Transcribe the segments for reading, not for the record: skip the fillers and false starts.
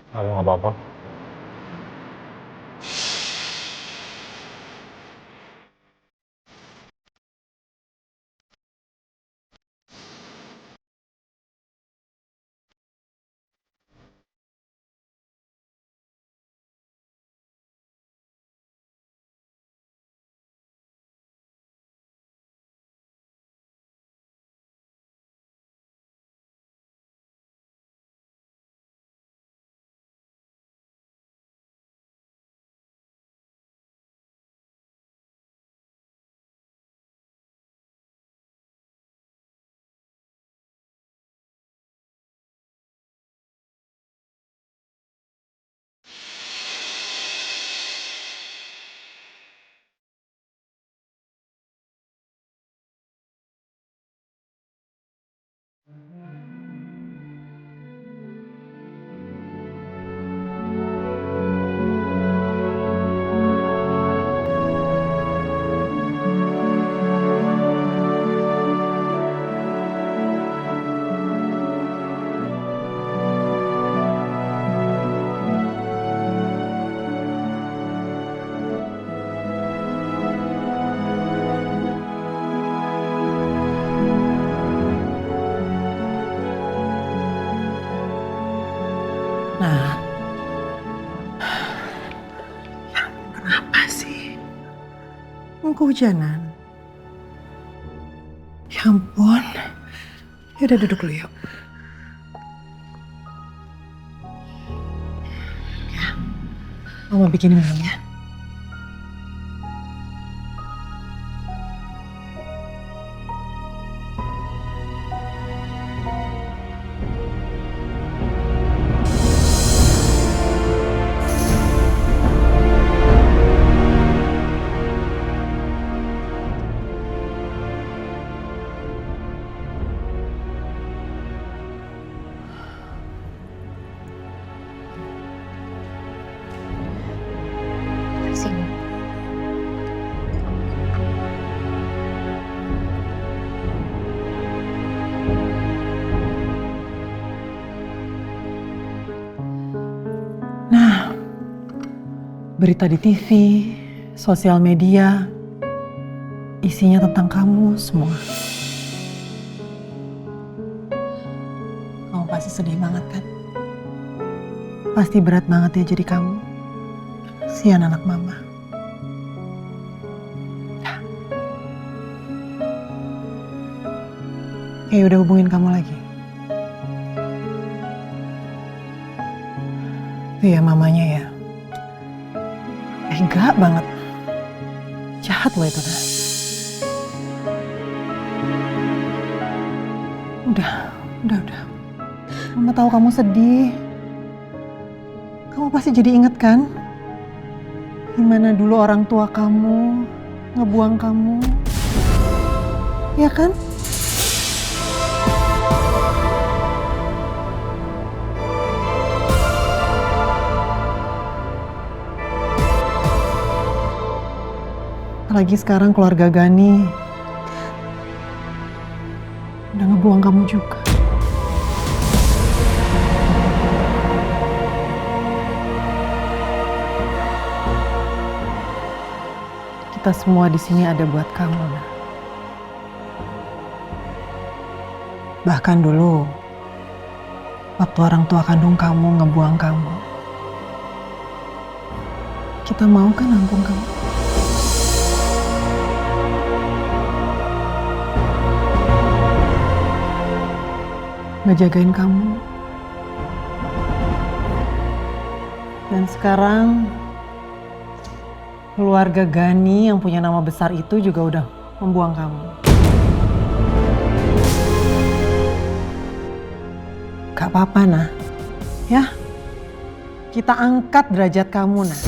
Kamu nggak apa-apa? Nah, kenapa sih? Kehujanan. Ya ampun. Ya udah duduk dulu yuk. Ya, mama bikinin minum ya. Sini. Nah, berita di TV, sosial media, isinya tentang kamu semua. Kamu pasti sedih banget kan? Pasti berat banget ya jadi kamu. Kasihan anak mama. Kayak udah hubungin kamu lagi. Itu ya mamanya ya. Tega banget. Jahat loh itu nah. Udah. Mama tahu kamu sedih. Kamu pasti jadi inget kan? Gimana dulu orang tua kamu ngebuang kamu. Ya kan? Apalagi sekarang keluarga Gani udah ngebuang kamu juga. Kita semua di sini ada buat kamu, nah. Bahkan dulu, waktu orang tua kandung kamu ngebuang kamu, kita mau kan nampung kamu. Ngejagain kamu. Dan sekarang keluarga Gani yang punya nama besar itu juga udah membuang kamu. Gak apa-apa, nah. Ya, kita angkat derajat kamu, nah.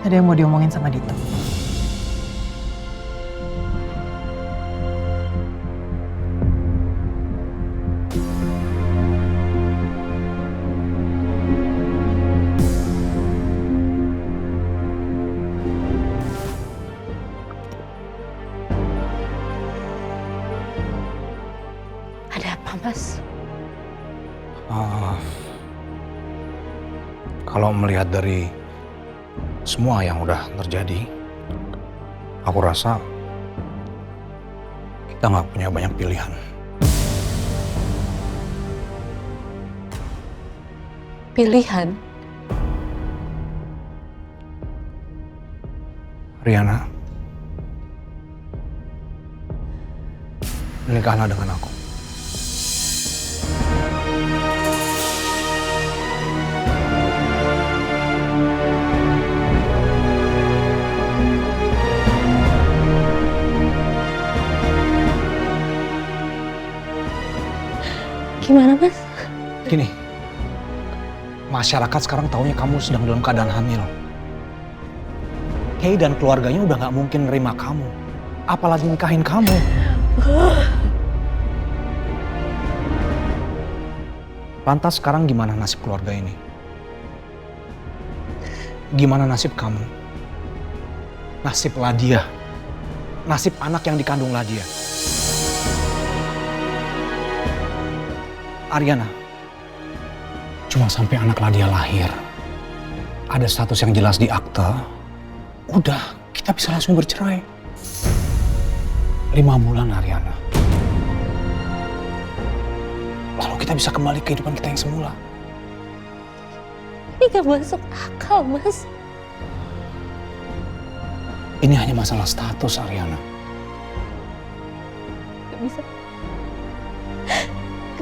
Ada yang mau diomongin sama Dito? Mas? Kalau melihat dari semua yang udah terjadi, aku rasa kita nggak punya banyak pilihan. Pilihan? Riana, menikahlah dengan aku. Gimana, Mas? Gini, masyarakat sekarang taunya kamu sedang dalam keadaan hamil. Kay dan keluarganya udah nggak mungkin nerima kamu, apalagi nikahin kamu. Lantas sekarang gimana nasib keluarga ini? Gimana nasib kamu? Nasib Ladia? Nasib anak yang dikandung Ladia? Ariana, cuma sampai anak Ladia lahir, ada status yang jelas di akte, udah kita bisa langsung bercerai. 5 bulan, Ariana. Lalu kita bisa kembali ke kehidupan kita yang semula. Ini gak masuk akal, Mas. Ini hanya masalah status, Ariana. Gak bisa.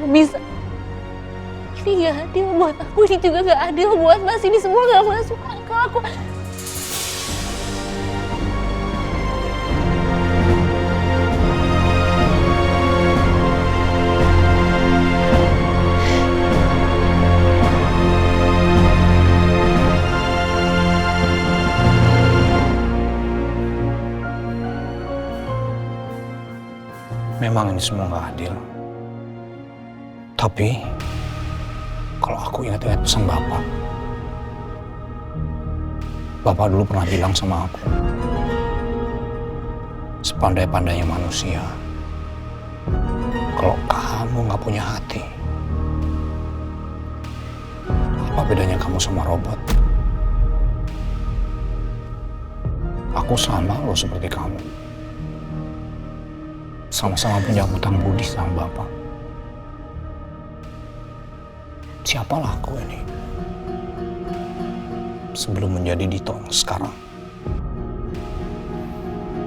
Gak bisa. Ini gak adil buat aku, ini juga gak adil buat Mas. Ini semua gak masuk akal. Aku... Memang ini semua gak adil. Tapi, kalau aku ingat-ingat pesan Bapak. Bapak dulu pernah bilang sama aku, sepandai-pandainya manusia, kalau kamu gak punya hati, apa bedanya kamu sama robot? Aku sama loh seperti kamu. Sama-sama punya hutang budi sama Bapak. Siapalah aku ini sebelum menjadi Dito sekarang?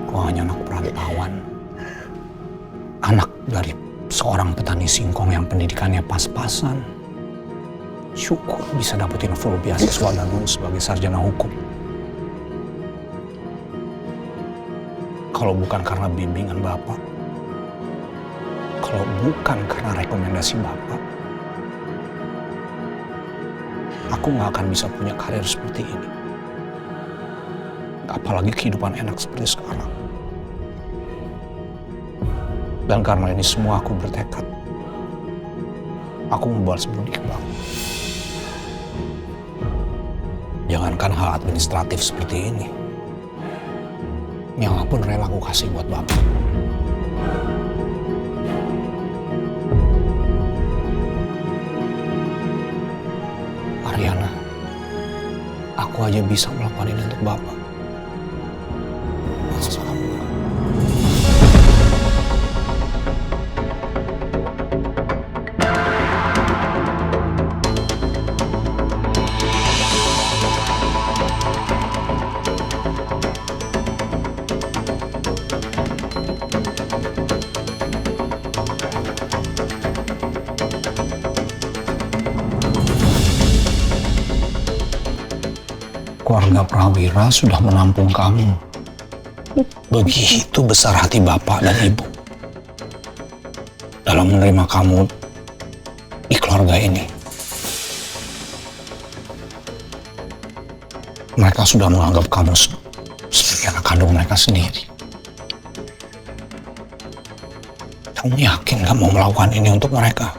Aku hanya anak perantauan, anak dari seorang petani singkong yang pendidikannya pas-pasan. Syukur bisa dapetin full beasiswa dan lulus sebagai sarjana hukum. Kalau bukan karena bimbingan Bapak, kalau bukan karena rekomendasi Bapak, aku nggak akan bisa punya karir seperti ini. Apalagi kehidupan enak seperti sekarang. Dan karena ini semua aku bertekad, aku membalas budi ke Bapak. Jangankan hal administratif seperti ini, nyawa pun rela aku kasih buat Bapak. Ariana, aku aja bisa melakukan ini untuk Bapak. Masa kamu? Keluarga Prawira sudah menampung kamu. Begitu besar hati Bapak dan Ibu dalam menerima kamu di keluarga ini. Mereka sudah menganggap kamu sebagai anak kandung mereka sendiri. Kamu yakin gak mau melakukan ini untuk mereka?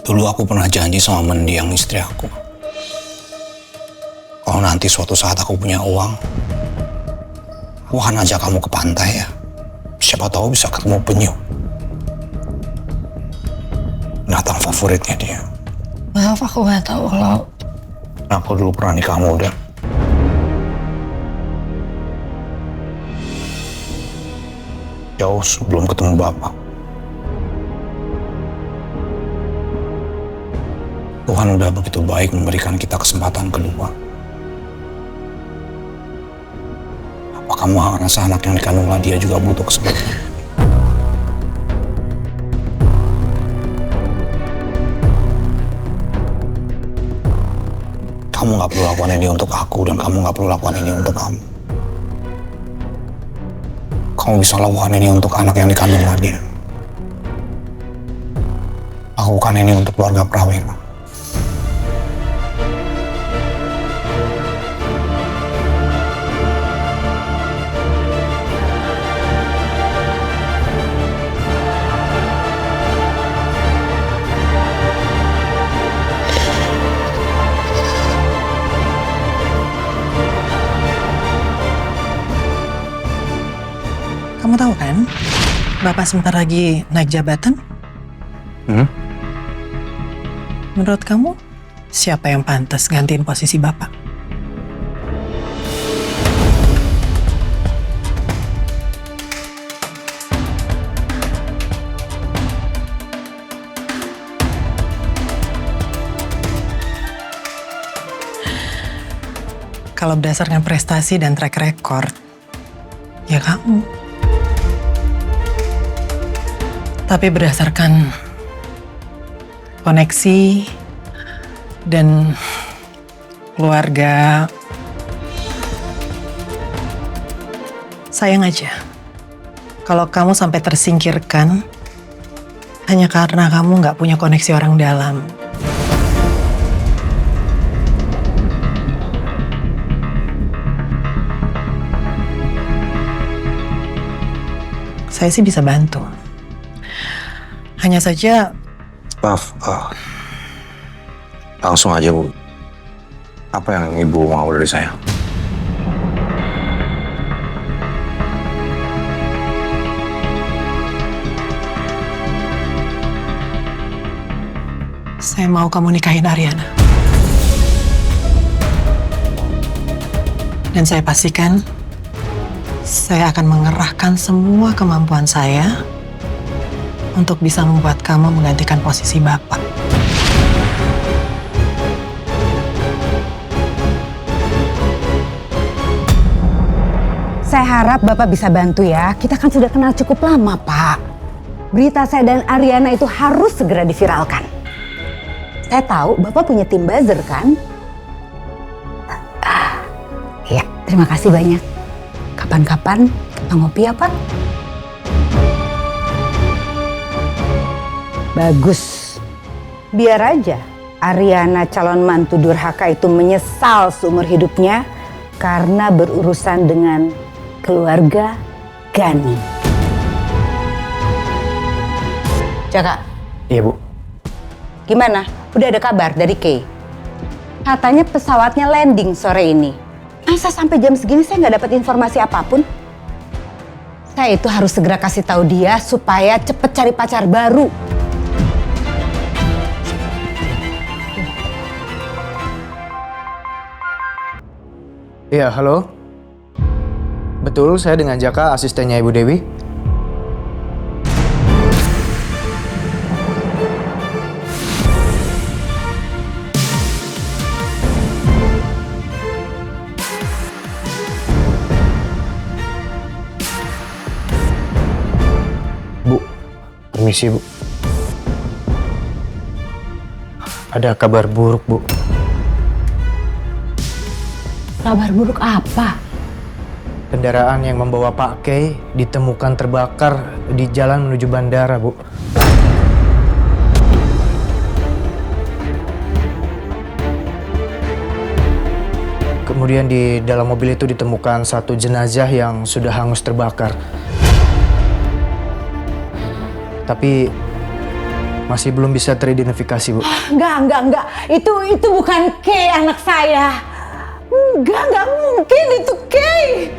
Dulu aku pernah janji sama mendiang istri aku. Kalau nanti suatu saat aku punya uang, Wuhan aja kamu ke pantai ya. Siapa tahu bisa ketemu penyu. Binatang favoritnya dia. Maaf, aku nggak tahu kalau Aku dulu pernah nikah muda. Jauh sebelum ketemu Bapak. Tuhan udah begitu baik memberikan kita kesempatan kedua. Apa kamu ngerasa anak yang dikandung dia juga butuh kesempatan? Kamu gak perlu lakukan ini untuk aku, dan kamu gak perlu lakukan ini untuk kamu. Kamu bisa lakukan ini untuk anak yang dikandung dia. Lakukan ini untuk keluarga Prawira. Kamu tahu kan, Bapak sebentar lagi naik jabatan? Menurut kamu, siapa yang pantas gantiin posisi Bapak? Kalau berdasarkan prestasi dan track record, ya kamu. Tapi berdasarkan koneksi dan keluarga, sayang aja kalau kamu sampai tersingkirkan hanya karena kamu nggak punya koneksi orang dalam. Saya sih bisa bantu. Hanya saja... Maaf, langsung aja Bu. Apa yang Ibu mau dari saya? Saya mau kamu nikahin Ariana. Dan saya pastikan saya akan mengerahkan semua kemampuan saya untuk bisa membuat kamu menggantikan posisi Bapak. Saya harap Bapak bisa bantu ya. Kita kan sudah kenal cukup lama, Pak. Berita saya dan Ariana itu harus segera diviralkan. Saya tahu Bapak punya tim buzzer kan? Ya, terima kasih banyak. Kapan-kapan kita ngopi ya, Pak? Bagus. Biar aja Ariana calon mantu durhaka itu menyesal seumur hidupnya karena berurusan dengan keluarga Gani. Jaka. Iya, Bu. Gimana? Udah ada kabar dari Kay? Katanya pesawatnya landing sore ini. Masa sampai jam segini saya nggak dapat informasi apapun? Saya itu harus segera kasih tahu dia supaya cepet cari pacar baru. Iya, halo. Betul, saya dengan Jaka, asistennya Ibu Dewi. Bu, permisi, Bu. Ada kabar buruk, Bu. Kabar buruk apa? Kendaraan yang membawa Pak Kay ditemukan terbakar di jalan menuju bandara, Bu. Kemudian di dalam mobil itu ditemukan satu jenazah yang sudah hangus terbakar. Tapi masih belum bisa teridentifikasi, Bu. Enggak. Itu bukan Kay anak saya. Enggak mungkin itu Kay.